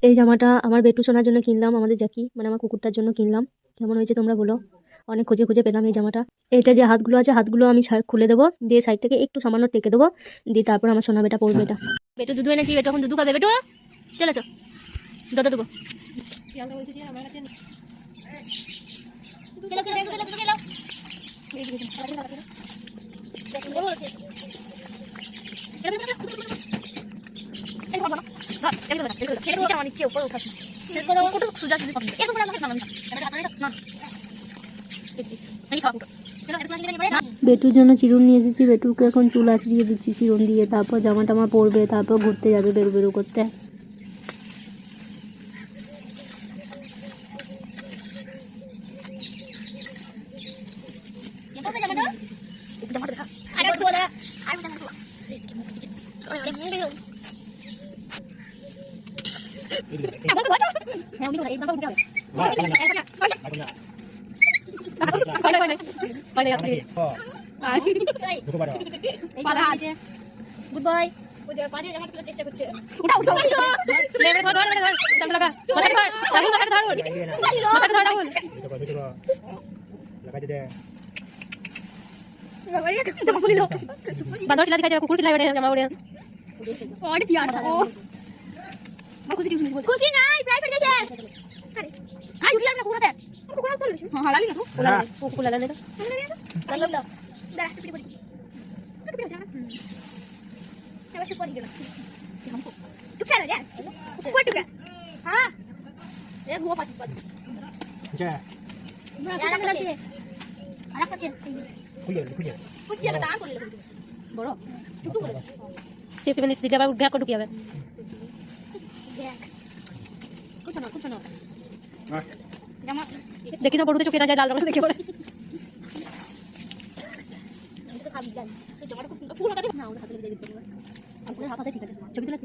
এই জামাটা আমার বেটু সোনার জন্য কিনলাম, আমাদের জ্যাকি মানে আমার কুকুরটার জন্য কিনলাম। কেমন হয়েছে তোমরা বলো। অনেক খুঁজে খুঁজে পেলাম এই জামাটা। এটা যে হাতগুলো আছে, হাতগুলো আমি খুলে দেবো, দিয়ে সাইড থেকে একটু সামান্য টেকে দেবো, দিয়ে তারপর আমার সোনা বেটা পড়বে। এটা বেটু দুধু এনেছি, বেটু এখন দুধু খাবে। বেটু চলেছো, দাদা দেবো। বেটুর জন্য চিরুন নিয়ে এসেছি, বেটুকে এখন চুল আঁচড়িয়ে দিচ্ছি চিরুন দিয়ে, তারপর জামা টামা পরবে, তারপর ঘুরতে যাবে বেরু বেরু করতে। Good boy. খুশি নাই প্রায় ফেটে গেছে। আই উঠলাম না কুকুরতে। কুকুর তো লইছি। হ্যাঁ লালি না তো। কুকুর লালি না। লালি না। দাঁড়া একটু পড়ি। একটু পড়ি জানা। এবার সে পড়ি গেছে। हमको तू क्या रे यार कोई टुका हां ए गो पाटी पाटी जा यार करते আরেক পাচ্ছেন কুইয়া না দাঁড় করে বড় টুকু করে সেফটি বেন দিতে আবার ব্যাক করে হবে দেখ কুছ না জামা দেখি তো গরুতে চোখে না যায় লাল রঙের দেখে পড়ে তো খাবি জান তো জামাটা খুব সুন্দর পুরো কাটে না ওর হাতে লেগে দিতে হবে আর পুরো হাতে ঠিক আছে ছবি তুলে